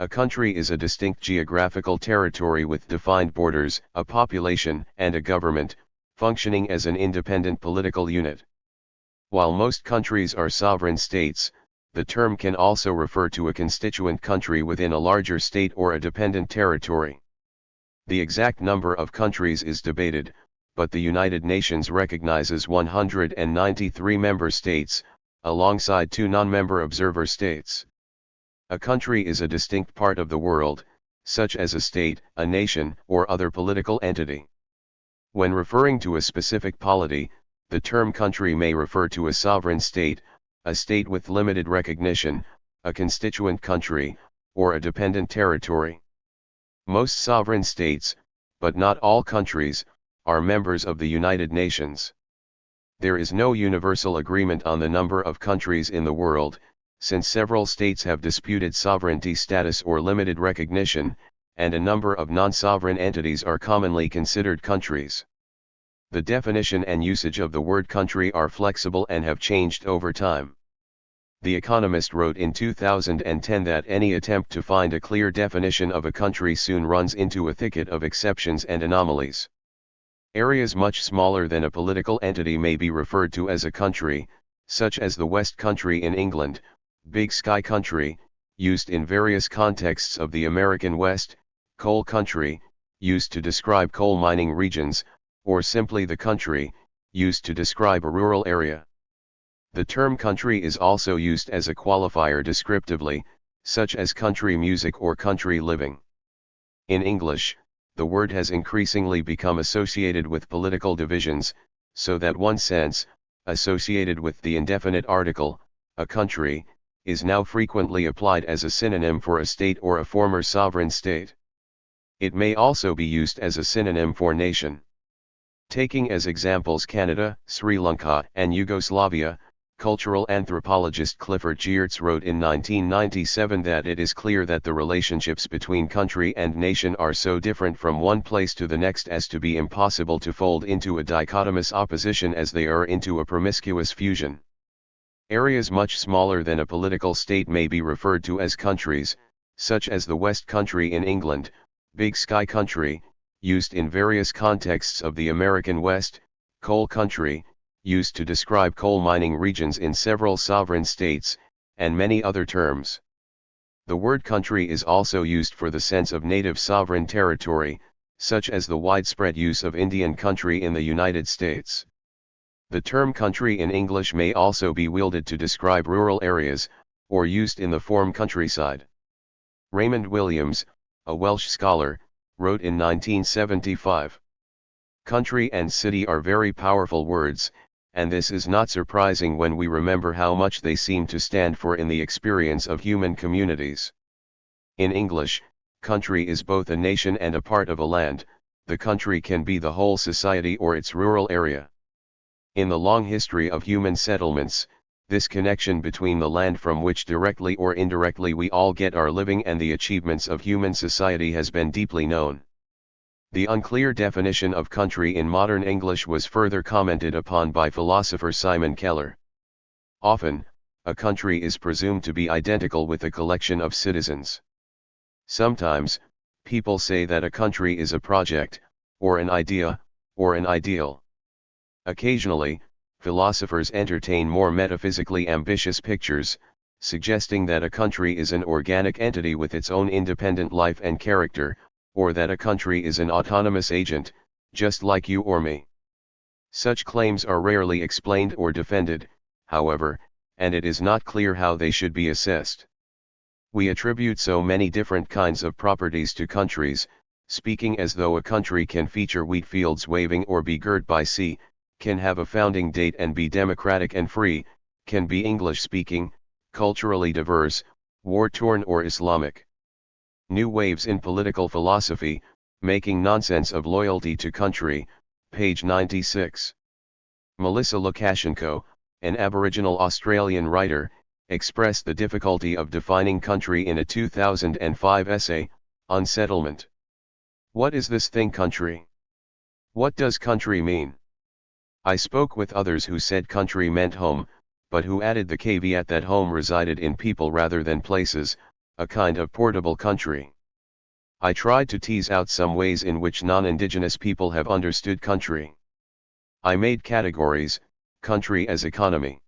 A country is a distinct geographical territory with defined borders, a population, and a government, functioning as an independent political unit. While most countries are sovereign states, the term can also refer to a constituent country within a larger state or a dependent territory. The exact number of countries is debated, but the United Nations recognizes 193 member states, alongside 2 non-member observer states. A country is a distinct part of the world, such as a state, a nation, or other political entity. When referring to a specific polity, the term country may refer to a sovereign state, a state with limited recognition, a constituent country, or a dependent territory. Most sovereign states, but not all countries, are members of the United Nations. There is no universal agreement on the number of countries in the world, since several states have disputed sovereignty status or limited recognition, and a number of non-sovereign entities are commonly considered countries. The definition and usage of the word country are flexible and have changed over time. The Economist wrote in 2010 that any attempt to find a clear definition of a country soon runs into a thicket of exceptions and anomalies. Areas much smaller than a political entity may be referred to as a country, such as the West Country in England, Big Sky Country, used in various contexts of the American West, Coal Country, used to describe coal mining regions, or simply the country, used to describe a rural area. The term country is also used as a qualifier descriptively, such as country music or country living. In English, the word has increasingly become associated with political divisions, so that one sense, associated with the indefinite article, a country, is now frequently applied as a synonym for a state or a former sovereign state. It may also be used as a synonym for nation. Taking as examples Canada, Sri Lanka, and Yugoslavia, cultural anthropologist Clifford Geertz wrote in 1997 that it is clear that the relationships between country and nation are so different from one place to the next as to be impossible to fold into a dichotomous opposition as they are into a promiscuous fusion. Areas much smaller than a political state may be referred to as countries, such as the West Country in England, Big Sky Country, used in various contexts of the American West, Coal Country, used to describe coal mining regions in several sovereign states, and many other terms. The word country is also used for the sense of native sovereign territory, such as the widespread use of Indian country in the United States. The term country in English may also be wielded to describe rural areas, or used in the form countryside. Raymond Williams, a Welsh scholar, wrote in 1975. Country and city are very powerful words, and this is not surprising when we remember how much they seem to stand for in the experience of human communities. In English, country is both a nation and a part of a land. The country can be the whole society or its rural area. In the long history of human settlements, this connection between the land from which directly or indirectly we all get our living and the achievements of human society has been deeply known. The unclear definition of country in modern English was further commented upon by philosopher Simon Keller. Often, a country is presumed to be identical with a collection of citizens. Sometimes, people say that a country is a project, or an idea, or an ideal. Occasionally, philosophers entertain more metaphysically ambitious pictures, suggesting that a country is an organic entity with its own independent life and character, or that a country is an autonomous agent, just like you or me. Such claims are rarely explained or defended, however, and it is not clear how they should be assessed. We attribute so many different kinds of properties to countries, speaking as though a country can feature wheat fields waving or be girt by sea, can have a founding date and be democratic and free, can be English-speaking, culturally diverse, war-torn or Islamic. New Waves in Political Philosophy, Making Nonsense of Loyalty to Country, page 96. Melissa Lukashenko, an Aboriginal Australian writer, expressed the difficulty of defining country in a 2005 essay, Unsettlement. What is this thing country? What does country mean? I spoke with others who said country meant home, but who added the caveat that home resided in people rather than places. a kind of portable country. I tried to tease out some ways in which non-indigenous people have understood country. I made categories: country as economy,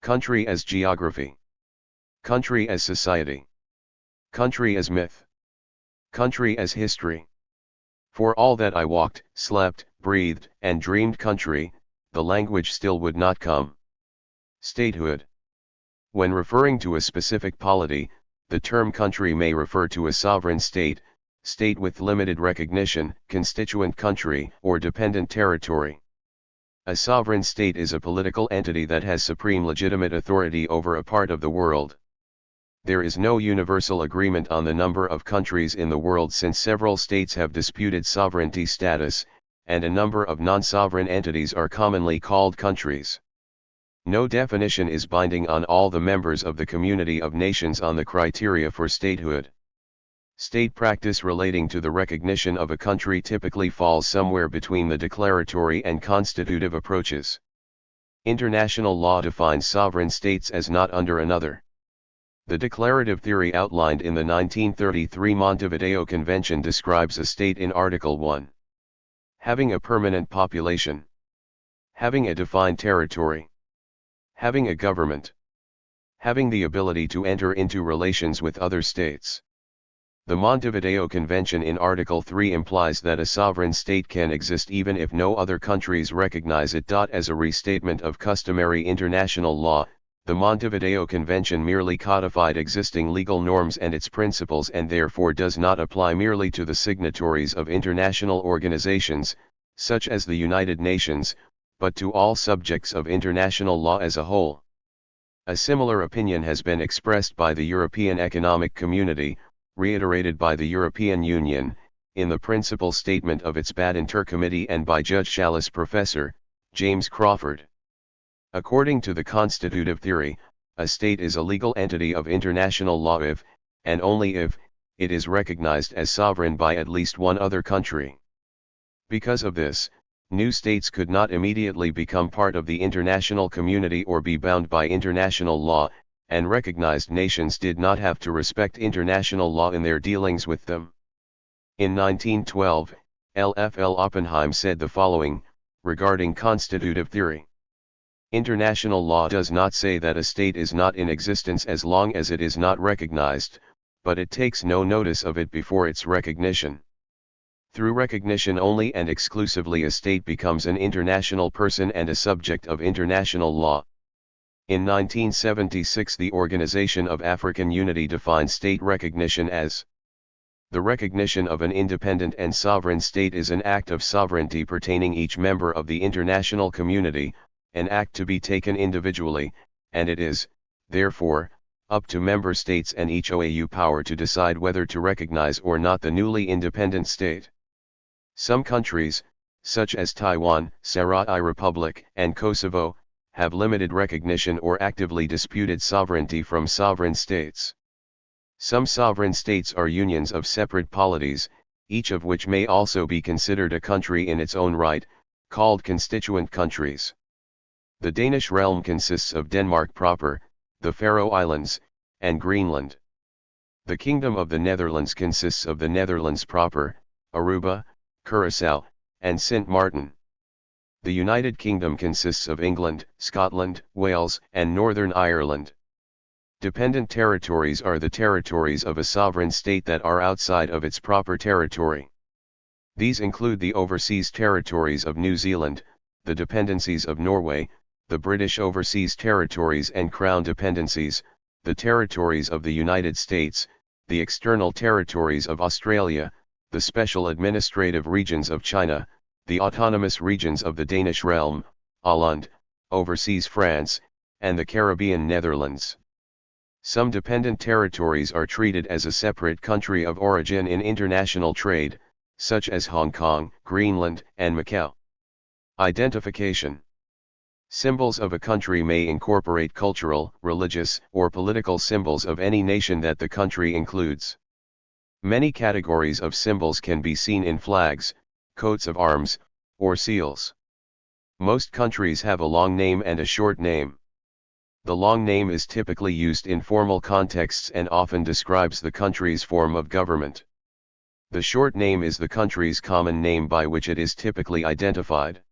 country as geography, country as society, country as myth, country as history. For all that I walked, slept, breathed, and dreamed country, the language still would not come. Statehood. When referring to a specific polity, the term country may refer to a sovereign state, state with limited recognition, constituent country, or dependent territory. A sovereign state is a political entity that has supreme legitimate authority over a part of the world. There is no universal agreement on the number of countries in the world, since several states have disputed sovereignty status, and a number of non-sovereign entities are commonly called countries. No definition is binding on all the members of the community of nations on the criteria for statehood. State practice relating to the recognition of a country typically falls somewhere between the declaratory and constitutive approaches. International law defines sovereign states as not under another. The declarative theory outlined in the 1933 Montevideo Convention describes a state in Article 1. Having a permanent population. Having a defined territory. Having a government. Having the ability to enter into relations with other states. The Montevideo Convention in Article 3 implies that a sovereign state can exist even if no other countries recognize it. As a restatement of customary international law, the Montevideo Convention merely codified existing legal norms and its principles, and therefore does not apply merely to the signatories of international organizations, such as the United Nations, but to all subjects of international law as a whole. A similar opinion has been expressed by the European Economic Community, reiterated by the European Union, in the principal statement of its Badinter Committee, and by Judge Chalice Professor, James Crawford. According to the constitutive theory, a state is a legal entity of international law if, and only if, it is recognized as sovereign by at least one other country. Because of this, new states could not immediately become part of the international community or be bound by international law, and recognized nations did not have to respect international law in their dealings with them. In 1912, L.F.L. Oppenheim said the following, regarding constitutive theory. International law does not say that a state is not in existence as long as it is not recognized, but it takes no notice of it before its recognition. Through recognition only and exclusively a state becomes an international person and a subject of international law. In 1976, the Organization of African Unity defined state recognition as the recognition of an independent and sovereign state is an act of sovereignty pertaining each member of the international community, an act to be taken individually, and it is, therefore, up to member states and each OAU power to decide whether to recognize or not the newly independent state. Some countries, such as Taiwan, Sarai Republic, and Kosovo, have limited recognition or actively disputed sovereignty from sovereign states. Some sovereign states are unions of separate polities, each of which may also be considered a country in its own right, called constituent countries. The Danish realm consists of Denmark proper, the Faroe Islands, and Greenland. The Kingdom of the Netherlands consists of the Netherlands proper, Aruba, Curaçao, and Sint Maarten. The United Kingdom consists of England, Scotland, Wales, and Northern Ireland. Dependent territories are the territories of a sovereign state that are outside of its proper territory. These include the overseas territories of New Zealand, the dependencies of Norway, the British overseas territories and Crown dependencies, the territories of the United States, the external territories of Australia, the special administrative regions of China, the autonomous regions of the Danish realm, Åland, overseas France, and the Caribbean Netherlands. Some dependent territories are treated as a separate country of origin in international trade, such as Hong Kong, Greenland, and Macau. Identification. Symbols of a country may incorporate cultural, religious, or political symbols of any nation that the country includes. Many categories of symbols can be seen in flags, coats of arms, or seals. Most countries have a long name and a short name. The long name is typically used in formal contexts and often describes the country's form of government. The short name is the country's common name by which it is typically identified.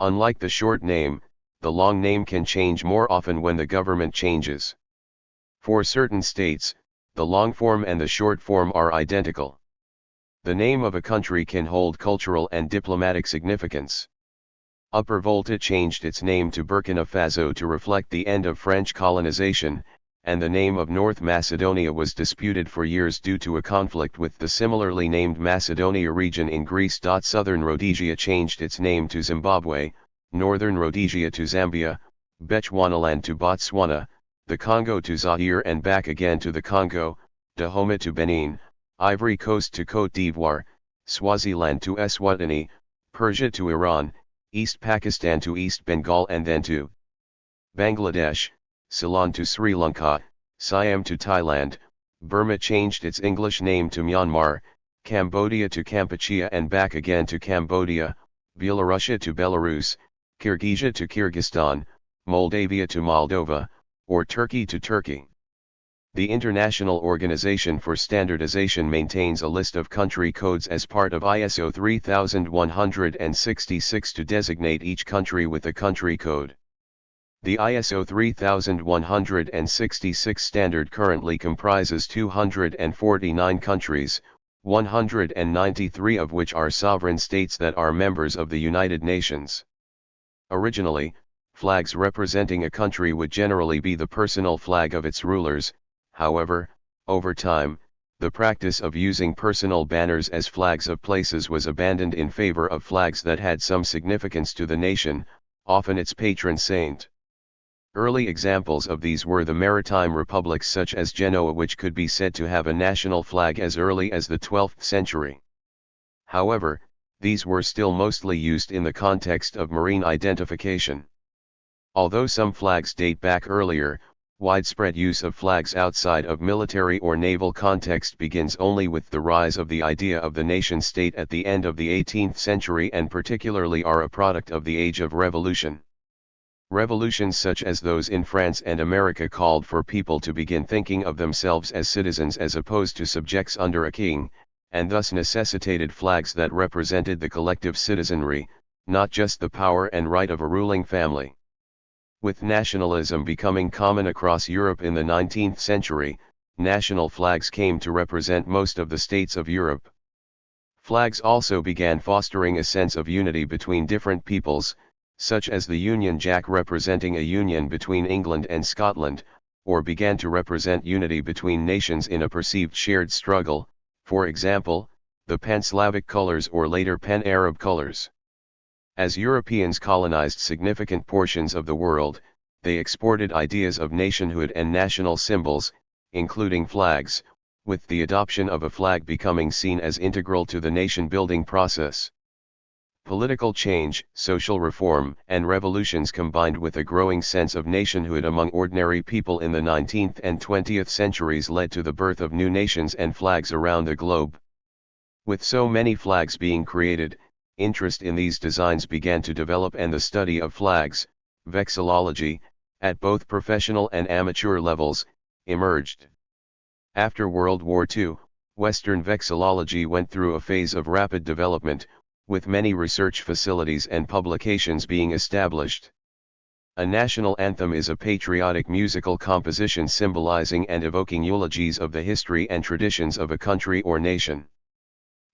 Unlike the short name, the long name can change more often when the government changes. For certain states, the long form and the short form are identical. The name of a country can hold cultural and diplomatic significance. Upper Volta changed its name to Burkina Faso to reflect the end of French colonization, and the name of North Macedonia was disputed for years due to a conflict with the similarly named Macedonia region in Greece. Southern Rhodesia changed its name to Zimbabwe, Northern Rhodesia to Zambia, Bechuanaland to Botswana, the Congo to Zaire and back again to the Congo, Dahomey to Benin, Ivory Coast to Côte d'Ivoire, Swaziland to Eswatini, Persia to Iran, East Pakistan to East Bengal and then to Bangladesh, Ceylon to Sri Lanka, Siam to Thailand. Burma changed its English name to Myanmar, Cambodia to Kampuchea and back again to Cambodia, Belarusia to Belarus, Kyrgyzia to Kyrgyzstan, Moldavia to Moldova, or Turkey to Turkey. The International Organization for Standardization maintains a list of country codes as part of ISO 3166 to designate each country with a country code. The ISO 3166 standard currently comprises 249 countries, 193 of which are sovereign states that are members of the United Nations. Originally, flags representing a country would generally be the personal flag of its rulers. However, over time, the practice of using personal banners as flags of places was abandoned in favor of flags that had some significance to the nation, often its patron saint. Early examples of these were the maritime republics such as Genoa, which could be said to have a national flag as early as the 12th century. However, these were still mostly used in the context of marine identification. Although some flags date back earlier, widespread use of flags outside of military or naval context begins only with the rise of the idea of the nation-state at the end of the 18th century and particularly are a product of the Age of Revolution. Revolutions such as those in France and America called for people to begin thinking of themselves as citizens as opposed to subjects under a king, and thus necessitated flags that represented the collective citizenry, not just the power and right of a ruling family. With nationalism becoming common across Europe in the 19th century, national flags came to represent most of the states of Europe. Flags also began fostering a sense of unity between different peoples, such as the Union Jack representing a union between England and Scotland, or began to represent unity between nations in a perceived shared struggle, for example, the Pan-Slavic colors or later Pan-Arab colors. As Europeans colonized significant portions of the world, they exported ideas of nationhood and national symbols, including flags, with the adoption of a flag becoming seen as integral to the nation-building process. Political change, social reform, and revolutions combined with a growing sense of nationhood among ordinary people in the 19th and 20th centuries led to the birth of new nations and flags around the globe. With so many flags being created, interest in these designs began to develop and the study of flags, vexillology, at both professional and amateur levels, emerged. After World War II, Western vexillology went through a phase of rapid development, with many research facilities and publications being established. A national anthem is a patriotic musical composition symbolizing and evoking eulogies of the history and traditions of a country or nation.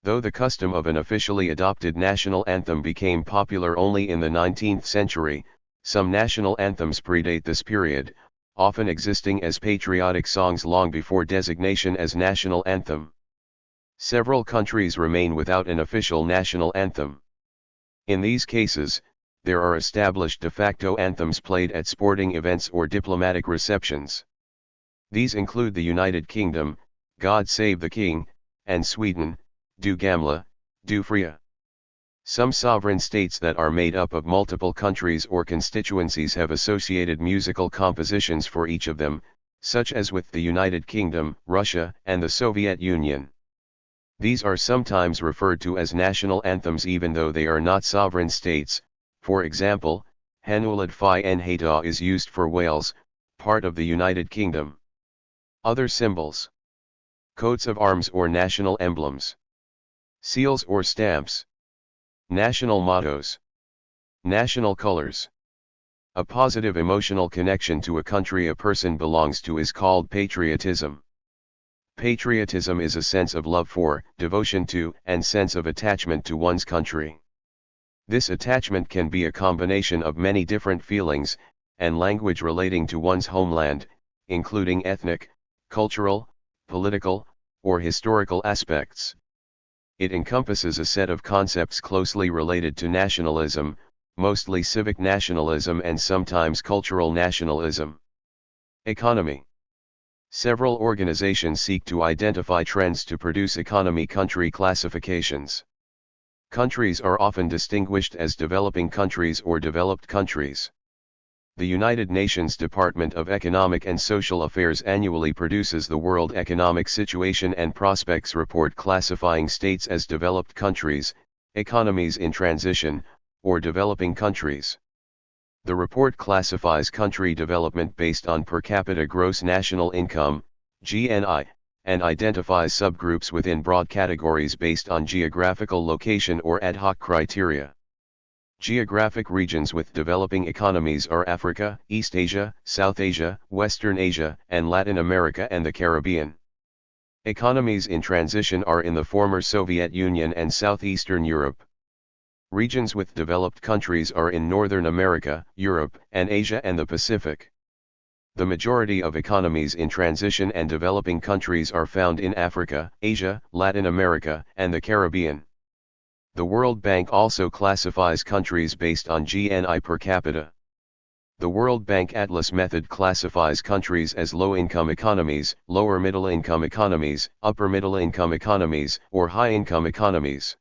Though the custom of an officially adopted national anthem became popular only in the 19th century, some national anthems predate this period, often existing as patriotic songs long before designation as national anthem. Several countries remain without an official national anthem. In these cases, there are established de facto anthems played at sporting events or diplomatic receptions. These include the United Kingdom, God Save the King, and Sweden, Du Gamla, Du Fria. Some sovereign states that are made up of multiple countries or constituencies have associated musical compositions for each of them, such as with the United Kingdom, Russia, and the Soviet Union. These are sometimes referred to as national anthems even though they are not sovereign states. For example, Hanwlad Fi En Haida is used for Wales, part of the United Kingdom. Other symbols. Coats of arms or national emblems. Seals or stamps. National mottos. National colors. A positive emotional connection to a country a person belongs to is called patriotism. Patriotism is a sense of love for, devotion to, and sense of attachment to one's country. This attachment can be a combination of many different feelings and language relating to one's homeland, including ethnic, cultural, political, or historical aspects. It encompasses a set of concepts closely related to nationalism, mostly civic nationalism and sometimes cultural nationalism. Economy. Several organizations seek to identify trends to produce economy country classifications. Countries are often distinguished as developing countries or developed countries. The United Nations Department of Economic and Social Affairs annually produces the World Economic Situation and Prospects Report classifying states as developed countries, economies in transition, or developing countries. The report classifies country development based on per capita gross national income, GNI, and identifies subgroups within broad categories based on geographical location or ad hoc criteria. Geographic regions with developing economies are Africa, East Asia, South Asia, Western Asia, and Latin America and the Caribbean. Economies in transition are in the former Soviet Union and southeastern Europe. Regions with developed countries are in Northern America, Europe, and Asia and the Pacific. The majority of economies in transition and developing countries are found in Africa, Asia, Latin America, and the Caribbean. The World Bank also classifies countries based on GNI per capita. The World Bank Atlas method classifies countries as low-income economies, lower-middle-income economies, upper-middle-income economies, or high-income economies.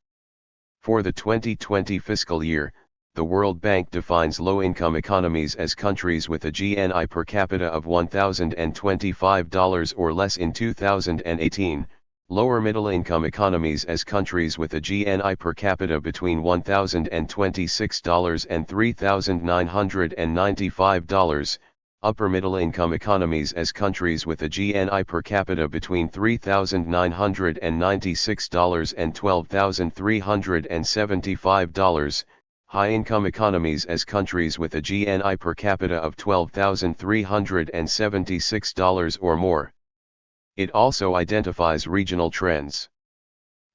For the 2020 fiscal year, the World Bank defines low-income economies as countries with a GNI per capita of $1,025 or less in 2018, lower middle-income economies as countries with a GNI per capita between $1,026 and $3,995, upper middle-income economies as countries with a GNI per capita between $3,996 and $12,375, high-income economies as countries with a GNI per capita of $12,376 or more. It also identifies regional trends.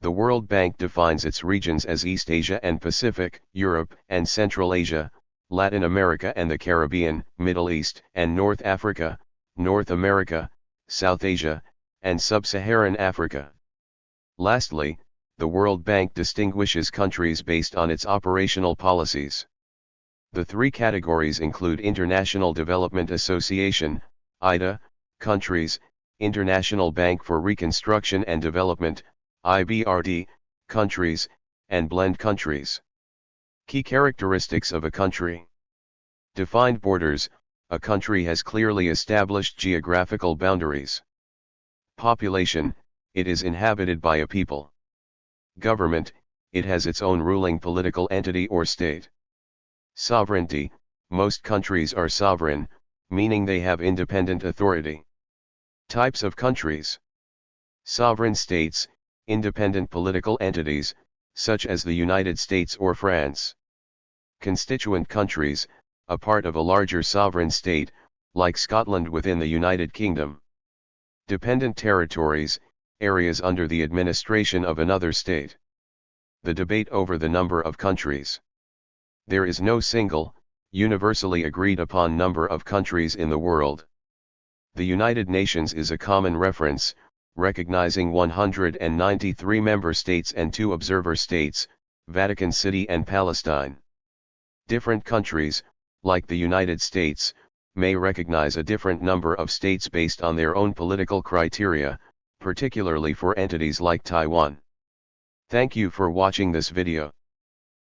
The World Bank defines its regions as East Asia and Pacific, Europe and Central Asia, Latin America and the Caribbean, Middle East and North Africa, North America, South Asia, and Sub-Saharan Africa. Lastly, the World Bank distinguishes countries based on its operational policies. The three categories include International Development Association, IDA, countries, International Bank for Reconstruction and Development, IBRD, countries, and blend countries. Key characteristics of a country. Defined borders, a country has clearly established geographical boundaries. Population, it is inhabited by a people. Government, it has its own ruling political entity or state. Sovereignty, most countries are sovereign, meaning they have independent authority. Types of countries. Sovereign states, independent political entities, such as the United States or France. Constituent countries, a part of a larger sovereign state, like Scotland within the United Kingdom. Dependent territories, areas under the administration of another state. The debate over the number of countries. There is no single, universally agreed upon number of countries in the world. The United Nations is a common reference, recognizing 193 member states and 2 observer states, Vatican City and Palestine. Different countries, like the United States, may recognize a different number of states based on their own political criteria, particularly for entities like Taiwan. Thank you for watching this video.